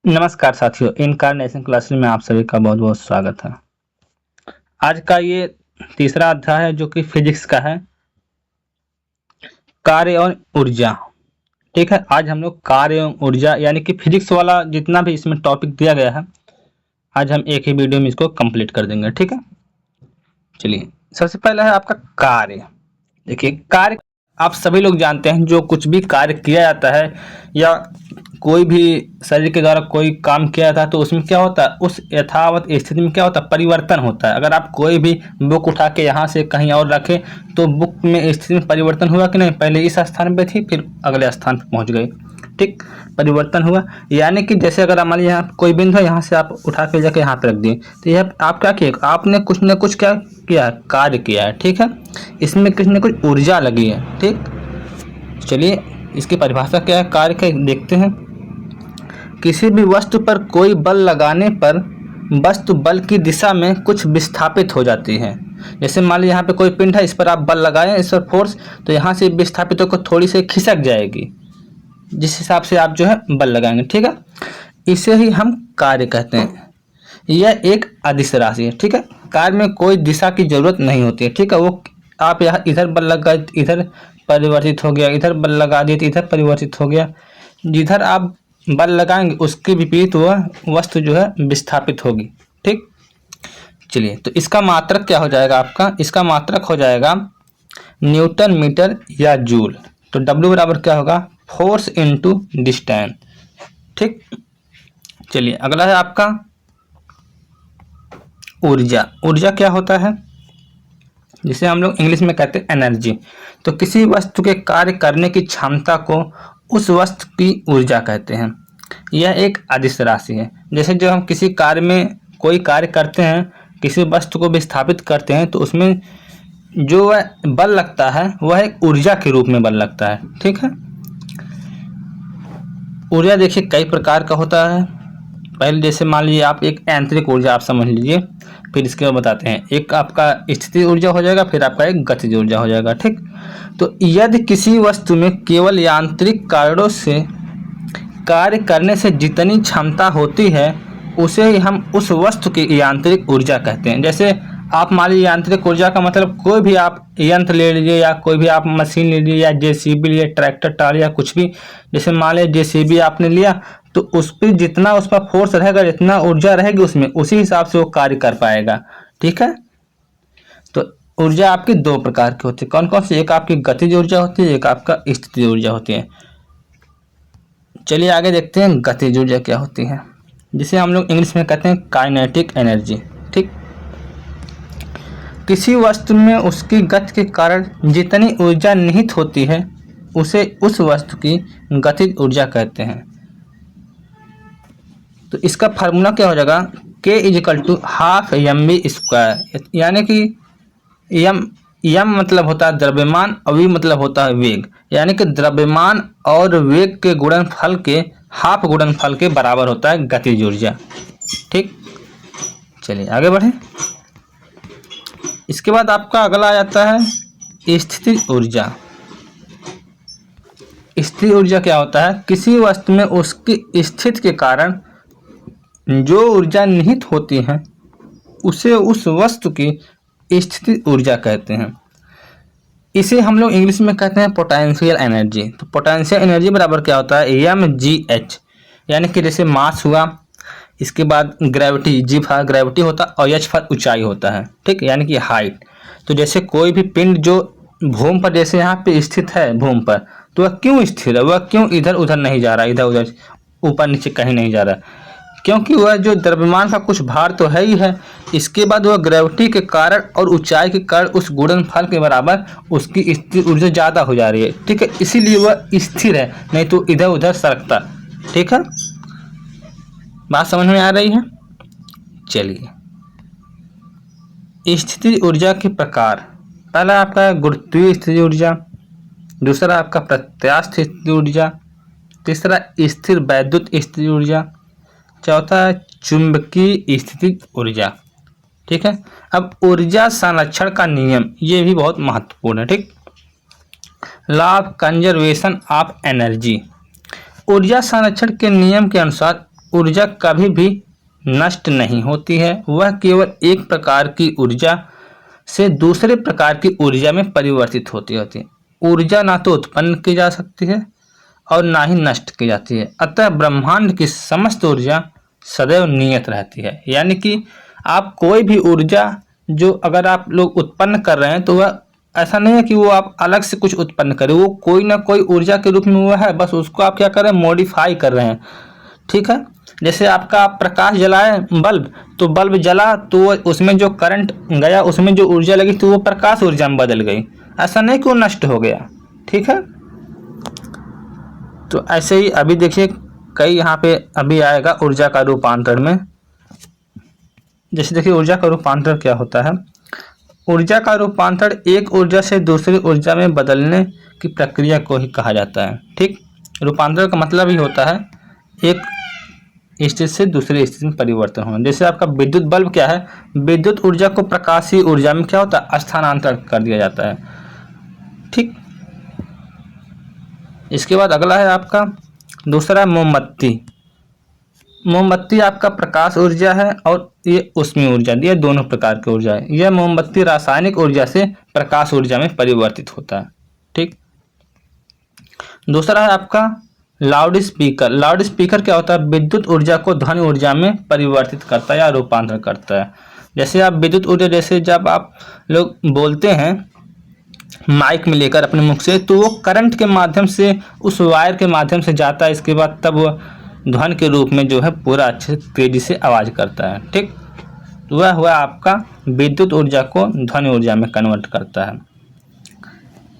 नमस्कार साथियों, incarnation classroom में आप सभी का बहुत बहुत स्वागत है। आज का ये तीसरा अध्याय है जो कि फिजिक्स का है, कार्य और ऊर्जा। ठीक है, आज हम लोग कार्य एवं ऊर्जा यानी कि फिजिक्स वाला जितना भी इसमें टॉपिक दिया गया है, आज हम एक ही वीडियो में इसको कंप्लीट कर देंगे। ठीक है, चलिए सबसे पहला है आपका कार्य। देखिए, कार्य आप सभी लोग जानते हैं, जो कुछ भी कार्य किया जाता है या कोई भी शरीर के द्वारा कोई काम किया जाता है तो उसमें क्या होता है, उस यथावत स्थिति में क्या होता है, परिवर्तन होता है। अगर आप कोई भी बुक उठा के यहाँ से कहीं और रखें तो बुक में स्थिति में परिवर्तन हुआ कि नहीं, पहले इस स्थान पे थी फिर अगले स्थान पे पहुँच गई। ठीक, परिवर्तन हुआ। यानी कि जैसे अगर मान लीजिए यहाँ कोई बिंदु है, यहाँ से आप उठा के जाके यहाँ पे रख दिए तो यह आप क्या किए, आपने कुछ न कुछ क्या किया, कार्य किया है। ठीक है, इसमें कुछ न कुछ ऊर्जा लगी है। ठीक, चलिए इसकी परिभाषा क्या है कार्य का देखते हैं। किसी भी वस्तु पर कोई बल लगाने पर वस्तु बल की दिशा में कुछ विस्थापित हो जाती है। जैसे मान लीजिए यहाँ पे कोई पिंड है, इस पर आप बल लगाएं, इस पर फोर्स, तो यहाँ से विस्थापित होकर थोड़ी सी खिसक जाएगी, जिस हिसाब से आप जो है बल लगाएंगे। ठीक है, इसे ही हम कार्य कहते हैं। यह एक अदिश राशि है। ठीक है, कार्य में कोई दिशा की जरूरत नहीं होती है। ठीक है, वो आप यहाँ इधर बल लगा, इधर परिवर्तित हो गया, इधर बल लगा दिए तो इधर परिवर्तित हो गया। जिधर आप बल लगाएंगे उसके विपरीत वह वस्तु जो है विस्थापित होगी। ठीक, चलिए तो इसका मात्रक क्या हो जाएगा आपका, इसका मात्रक हो जाएगा न्यूटन मीटर या जूल। तो W बराबर क्या होगा, फोर्स इनटू डिस्टेंस। ठीक, चलिए अगला है आपका ऊर्जा। ऊर्जा क्या होता है, जिसे हम लोग इंग्लिश में कहते हैं एनर्जी। तो किसी वस्तु के कार्य करने की क्षमता को उस वस्तु की ऊर्जा कहते हैं। यह एक अदिश राशि है। जैसे जब हम किसी कार्य में कोई कार्य करते हैं, किसी वस्तु को विस्थापित करते हैं, तो उसमें जो वह बल लगता है वह एक ऊर्जा के रूप में बल लगता है। ठीक है, ऊर्जा देखिए कई प्रकार का होता है। पहले जैसे मान लीजिए आप एक यांत्रिक ऊर्जा आप समझ लीजिए, फिर इसके बाद बताते हैं। एक आपका स्थितिज ऊर्जा हो जाएगा, फिर आपका एक गतिज ऊर्जा हो जाएगा। ठीक, तो यदि किसी वस्तु में केवल यांत्रिक कारणों से कार्य करने से जितनी क्षमता होती है उसे ही हम उस वस्तु की यांत्रिक ऊर्जा कहते हैं। जैसे आप मान लीजिए यांत्रिक ऊर्जा का मतलब कोई भी आप यंत्र ले लीजिए या कोई भी आप मशीन ले लीजिए या जेसीबी लिए, ट्रैक्टर टाली या कुछ भी। जैसे मान लीजिए जेसीबी आपने लिया तो उस पर जितना उस पर फोर्स रहेगा, जितना ऊर्जा रहेगी उसमें, उसी हिसाब से वो कार्य कर पाएगा। ठीक है, तो ऊर्जा आपकी दो प्रकार की होती है। कौन कौन सी, एक आपकी गतिज ऊर्जा होती है, एक आपका स्थितिज ऊर्जा होती है। चलिए आगे देखते हैं गतिज ऊर्जा क्या होती है, जिसे हम लोग इंग्लिश में कहते हैं काइनेटिक एनर्जी। ठीक, किसी वस्तु में उसकी गति के कारण जितनी ऊर्जा निहित होती है उसे उस वस्तु की गतिज ऊर्जा कहते हैं। तो इसका फार्मूला क्या हो जाएगा, K is equal to half mv²। यानी कि m मतलब होता है द्रव्यमान और v मतलब होता है वेग। यानी कि द्रव्यमान और वेग के गुणनफल के हाफ गुणनफल के बराबर होता है गतिज ऊर्जा। ठीक, चलिए आगे बढ़े। इसके बाद आपका अगला आ जाता है स्थितिज ऊर्जा। स्थितिज ऊर्जा क्या होता है, किसी वस्तु में उसकी स्थिति के कारण जो ऊर्जा निहित होती है उसे उस वस्तु की स्थितिज ऊर्जा कहते हैं। इसे हम लोग इंग्लिश में कहते हैं पोटेंशियल एनर्जी। तो पोटेंशियल एनर्जी बराबर क्या होता है, mgh। यानी कि जैसे मास हुआ, इसके बाद ग्रेविटी, जी फॉर ग्रेविटी होता है और एच फॉर ऊंचाई होता है। ठीक, यानी कि हाइट। तो जैसे कोई भी पिंड जो भूमि पर, जैसे यहाँ पे स्थित है भूमि पर, तो वह क्यों स्थिर है, वह क्यों इधर उधर नहीं जा रहा, इधर उधर ऊपर नीचे कहीं नहीं जा रहा, क्योंकि वह जो द्रव्यमान का कुछ भार तो है ही है। इसके बाद वह ग्रेविटी के कारण और ऊंचाई के कारण उस गुणनफल के बराबर उसकी स्थिर ऊर्जा ज़्यादा हो जा रही है। ठीक है, इसीलिए वह स्थिर है, नहीं तो इधर उधर सरकता। ठीक है, बात समझ में आ रही है। चलिए, स्थितिज ऊर्जा के प्रकार, पहला आपका गुरुत्वीय स्थितिज ऊर्जा, दूसरा आपका प्रत्यास्थ स्थितिज ऊर्जा, तीसरा स्थिर वैद्युत स्थितिज ऊर्जा, चौथा है चुंबकीय स्थितिज ऊर्जा। ठीक है, अब ऊर्जा संरक्षण का नियम, ये भी बहुत महत्वपूर्ण है। ठीक, law of conservation of energy. ऊर्जा संरक्षण के नियम के अनुसार ऊर्जा कभी भी नष्ट नहीं होती है, वह केवल एक प्रकार की ऊर्जा से दूसरे प्रकार की ऊर्जा में परिवर्तित होती है। ऊर्जा ना तो उत्पन्न की जा सकती है और ना ही नष्ट की जाती है, अतः ब्रह्मांड की समस्त ऊर्जा सदैव नियत रहती है। यानी कि आप कोई भी ऊर्जा जो अगर आप लोग उत्पन्न कर रहे हैं तो वह ऐसा नहीं है कि वो आप अलग से कुछ उत्पन्न करें, वो कोई ना कोई ऊर्जा के रूप में वो है, बस उसको आप क्या कर रहे हैं, मॉडिफाई कर रहे हैं। ठीक है, जैसे आपका आप प्रकाश जलाए बल्ब, तो बल्ब जला तो उसमें जो करंट गया, उसमें जो ऊर्जा लगी तो वो प्रकाश ऊर्जा में बदल गई, ऐसा नहीं कि वो नष्ट हो गया। ठीक है, तो ऐसे ही अभी देखिए कई यहाँ पे अभी आएगा ऊर्जा का रूपांतरण में। जैसे देखिए ऊर्जा का रूपांतरण क्या होता है। ऊर्जा का रूपांतरण एक ऊर्जा से दूसरी ऊर्जा में बदलने की प्रक्रिया को ही कहा जाता है। ठीक, रूपांतरण का मतलब ही होता है एक स्थिति से दूसरी स्थिति में परिवर्तन होना। जैसे आपका विद्युत बल्ब क्या है, विद्युत ऊर्जा को प्रकाशीय ऊर्जा में क्या होता है, स्थानांतरण कर दिया जाता है। ठीक, इसके बाद अगला है आपका दूसरा मोमबत्ती। मोमबत्ती आपका प्रकाश ऊर्जा है और ये ऊष्मीय ऊर्जा, ये दोनों प्रकार की ऊर्जा है। यह मोमबत्ती रासायनिक ऊर्जा से प्रकाश ऊर्जा में परिवर्तित होता है। ठीक, दूसरा है आपका लाउड स्पीकर। लाउड स्पीकर क्या होता है, विद्युत ऊर्जा को ध्वनि ऊर्जा में परिवर्तित करता है या रूपांतरण करता है। जैसे आप विद्युत ऊर्जा, जैसे जब आप लोग बोलते हैं माइक में लेकर अपने मुख से, तो वो करंट के माध्यम से उस वायर के माध्यम से जाता है, इसके बाद तब वो ध्वनि के रूप में जो है पूरा अच्छे से तेजी से आवाज़ करता है। ठीक, तो वह हुआ आपका विद्युत ऊर्जा को ध्वनि ऊर्जा में कन्वर्ट करता है।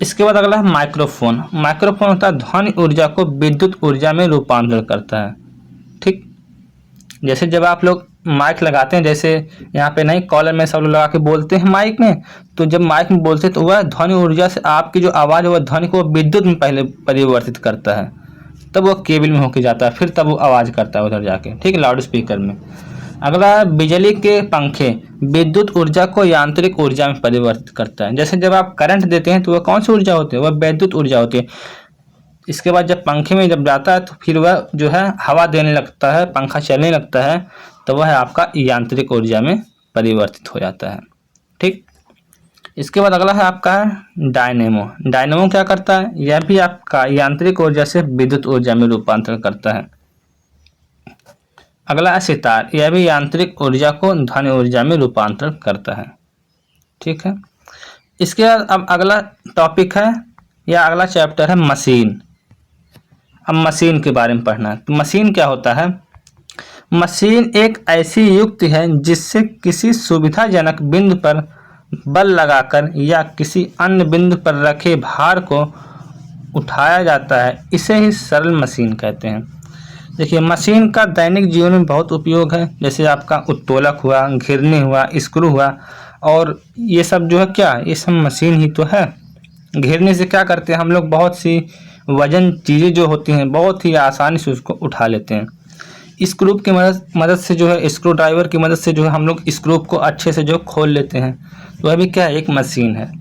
इसके बाद अगला है माइक्रोफोन। माइक्रोफोन होता है ध्वनि ऊर्जा को विद्युत ऊर्जा में रूपांतरण करता है। ठीक, जैसे जब आप लोग माइक लगाते हैं, जैसे यहाँ पे नहीं कॉलर में सब लोग लगा के बोलते हैं माइक में, तो जब माइक में बोलते हैं तो वह ध्वनि ऊर्जा से आपकी जो आवाज़ है वह ध्वनि को विद्युत में पहले परिवर्तित करता है, तब वो केबल में होके जाता है, फिर तब वो आवाज़ करता है उधर जाके। ठीक है, लाउड स्पीकर में। अगला है बिजली के पंखे। विद्युत ऊर्जा को यांत्रिक ऊर्जा में परिवर्तित करता है। जैसे जब आप करंट देते हैं तो वह कौन सी ऊर्जा होती है, वह विद्युत ऊर्जा होती है। इसके बाद जब पंखे में जब जाता है तो फिर वह जो है हवा देने लगता है, पंखा चलने लगता है, तो वह आपका यांत्रिक ऊर्जा में परिवर्तित हो जाता है। ठीक, इसके बाद अगला है आपका डायनेमो। डायनेमो क्या करता है, यह भी आपका यांत्रिक ऊर्जा से विद्युत ऊर्जा में रूपांतरण करता है। अगला है सितार, यह भी यांत्रिक ऊर्जा को ध्वनि ऊर्जा में रूपांतरण करता है। ठीक है, इसके बाद अब अगला टॉपिक है या अगला चैप्टर है मशीन। अब मशीन के बारे में पढ़ना है। तो मशीन क्या होता है, मशीन एक ऐसी युक्ति है जिससे किसी सुविधाजनक बिंदु पर बल लगाकर या किसी अन्य बिंदु पर रखे भार को उठाया जाता है, इसे ही सरल मशीन कहते हैं। देखिए मशीन का दैनिक जीवन में बहुत उपयोग है। जैसे आपका उत्तोलक हुआ, घिरनी हुआ, स्क्रू हुआ, और ये सब जो है क्या, ये सब मशीन ही तो है। घिरनी से क्या करते हैं हम लोग, बहुत सी वजन चीज़ें जो होती हैं बहुत ही आसानी से उसको उठा लेते हैं। स्क्रू की मदद से जो है, स्क्रू ड्राइवर की मदद से जो है हम लोग स्क्रू को अच्छे से जो खोल लेते हैं, तो वह भी क्या है, एक मशीन है।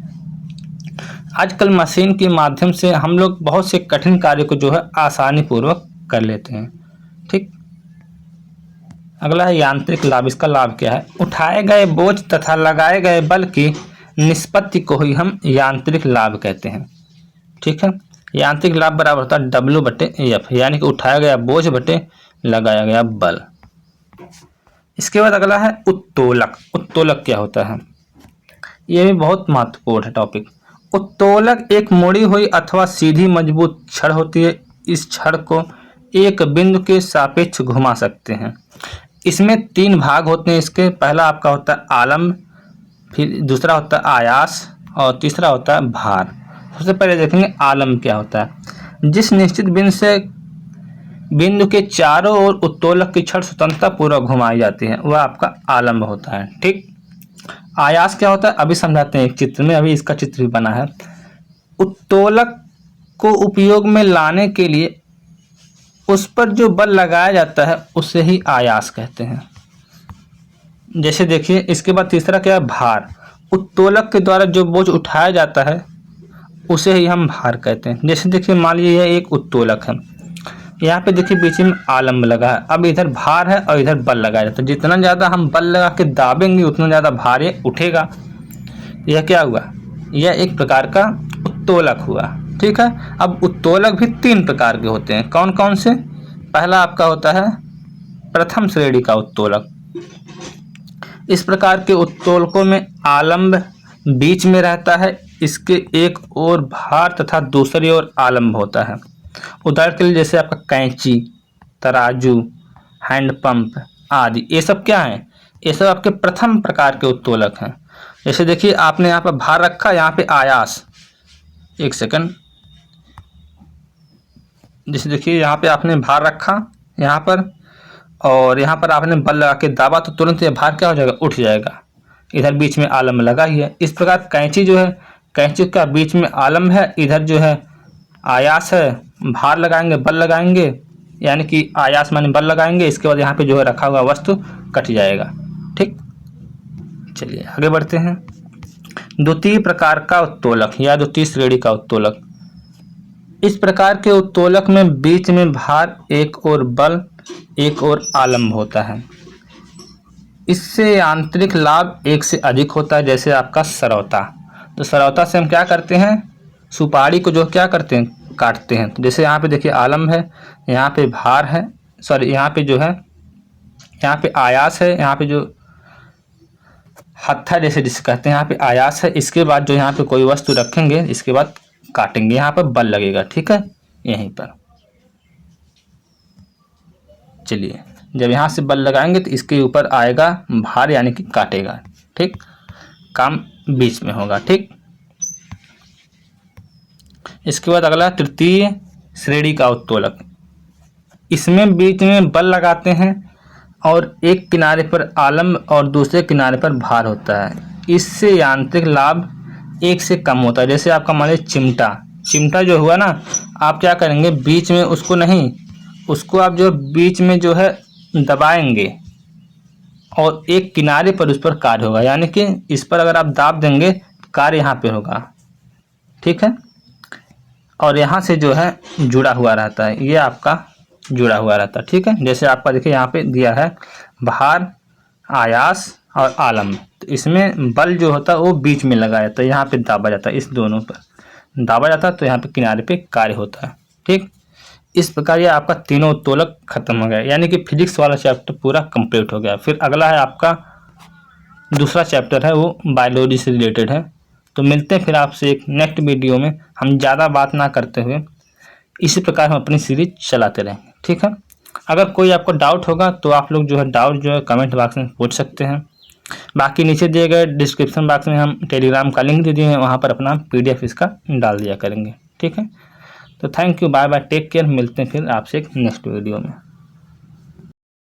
आजकल मशीन के माध्यम से हम लोग बहुत से कठिन कार्य को जो है आसानी पूर्वक कर लेते हैं। ठीक, अगला है यांत्रिक लाभ। इसका लाभ क्या है, उठाए गए बोझ तथा लगाए गए बल की निष्पत्ति को ही हम यांत्रिक लाभ कहते हैं। ठीक है, यांत्रिक लाभ बराबर होता है W/F, यानी कि उठाया गया बोझ बटे लगाया गया बल। इसके बाद अगला है उत्तोलक। उत्तोलक क्या होता है, यह भी बहुत महत्वपूर्ण है टॉपिक। उत्तोलक एक मुड़ी हुई अथवा सीधी मजबूत छड़ होती है। इस छड़ को एक बिंदु के सापेक्ष घुमा सकते हैं। इसमें 3 भाग होते हैं इसके। पहला आपका होता है आलम्ब, फिर दूसरा होता है आयास और तीसरा होता है भार। सबसे पहले देखेंगे आलम्ब क्या होता है। जिस निश्चित बिंदु के चारों ओर उत्तोलक की छड़ स्वतंत्रता पूर्वक घुमाई जाती है, वह आपका आलम्ब होता है। ठीक, आयास क्या होता है, अभी समझाते हैं एक चित्र में, अभी इसका चित्र भी बना है। उत्तोलक को उपयोग में लाने के लिए उस पर जो बल लगाया जाता है उसे ही आयास कहते हैं। जैसे देखिए इसके बाद तीसरा क्या है, भार। उत्तोलक के द्वारा जो बोझ उठाया जाता है उसे ही हम भार कहते हैं। जैसे देखिए मान लीजिए यह एक उत्तोलक है यहाँ पे देखिए बीच में आलम्ब लगा है। अब इधर भार है और इधर बल लगाया जाता है। जितना ज़्यादा हम बल लगा के दाबेंगे उतना ज़्यादा भार ये उठेगा। यह क्या हुआ, यह एक प्रकार का उत्तोलक हुआ। ठीक है, अब उत्तोलक भी 3 प्रकार के होते हैं। कौन कौन से? पहला आपका होता है प्रथम श्रेणी का उत्तोलक। इस प्रकार के उत्तोलकों में आलम्ब बीच में रहता है, इसके एक ओर भार तथा दूसरी ओर आलम्ब होता है। उदाहरण के लिए जैसे आपका कैंची, तराजू, हैंडपंप आदि, ये सब क्या है? ये सब आपके प्रथम प्रकार के उत्तोलक हैं। जैसे देखिए आपने यहाँ पर भार रखा, यहाँ पे आयास, एक सेकंड, जैसे देखिए यहाँ पे आपने भार रखा यहाँ पर, और यहाँ पर आपने बल लगा के दाबा तो तुरंत ये भार क्या हो जाएगा, उठ जाएगा। इधर बीच में आलम्ब लगा ही है। इस प्रकार कैंची जो है, कैंची का बीच में आलम्ब है, इधर जो है आयास है, भार लगाएंगे बल लगाएंगे, यानी कि आयास माने बल लगाएंगे, इसके बाद यहाँ पे जो है रखा हुआ वस्तु कट जाएगा। ठीक, चलिए आगे बढ़ते हैं। द्वितीय प्रकार का उत्तोलक या द्वितीय श्रेणी का उत्तोलक। इस प्रकार के उत्तोलक में बीच में भार, एक और बल, एक और आलम्ब होता है। इससे आंतरिक लाभ एक से अधिक होता है। जैसे आपका सरौता, तो सरौता से हम क्या करते हैं, सुपारी को जो क्या करते हैं, काटते हैं। तो जैसे यहाँ पे देखिए आलम्ब है, यहाँ पे भार है, सॉरी यहाँ पे जो है, यहाँ पे आयास है, यहाँ पे जो हत्था जैसे जिसे कहते हैं, यहाँ पे आयास है। इसके बाद जो यहाँ पे कोई वस्तु रखेंगे, इसके बाद काटेंगे, यहाँ पर बल लगेगा। ठीक है, यहीं पर चलिए, जब यहाँ से बल लगाएंगे तो इसके ऊपर आएगा भार, यानी कि काटेगा। ठीक, काम बीच में होगा। ठीक, इसके बाद अगला तृतीय श्रेणी का उत्तोलक। इसमें बीच में बल लगाते हैं और एक किनारे पर आलम्ब और दूसरे किनारे पर भार होता है। इससे यांत्रिक लाभ एक से कम होता है। जैसे आपका मान लीजिए चिमटा, चिमटा जो हुआ ना, आप क्या करेंगे, बीच में उसको नहीं, उसको आप जो बीच में जो है दबाएंगे और एक किनारे पर उस पर कार्य होगा, यानी कि इस पर अगर आप दाब देंगे कार्य यहाँ पे होगा। ठीक है, और यहाँ से जो है जुड़ा हुआ रहता है, ये आपका जुड़ा हुआ रहता है। ठीक है, जैसे आपका देखिए यहाँ पे दिया है भार, आयास और आलम्ब, तो इसमें बल जो होता है वो बीच में लगाया जाता है, यहाँ पे दाबा जाता है, इस दोनों पर दाबा जाता है, तो यहाँ पे किनारे पे कार्य होता है। ठीक, इस प्रकार ये आपका तीनों उत्तोलक खत्म हो गया, यानी कि फिजिक्स वाला चैप्टर पूरा कंप्लीट हो गया। फिर अगला है आपका दूसरा चैप्टर है, वो बायोलॉजी से रिलेटेड है। तो मिलते हैं फिर आपसे एक नेक्स्ट वीडियो में। हम ज़्यादा बात ना करते हुए इसी प्रकार हम अपनी सीरीज चलाते रहेंगे। ठीक है, अगर कोई आपको डाउट होगा तो आप लोग जो है डाउट जो है कमेंट बॉक्स में पूछ सकते हैं। बाकी नीचे दिए गए डिस्क्रिप्शन बॉक्स में हम टेलीग्राम का लिंक दे दिए हैं, वहाँ पर अपना PDF इसका डाल दिया करेंगे। ठीक है, तो thank you, bye bye, take care. मिलते हैं फिर आपसे एक नेक्स्ट वीडियो में।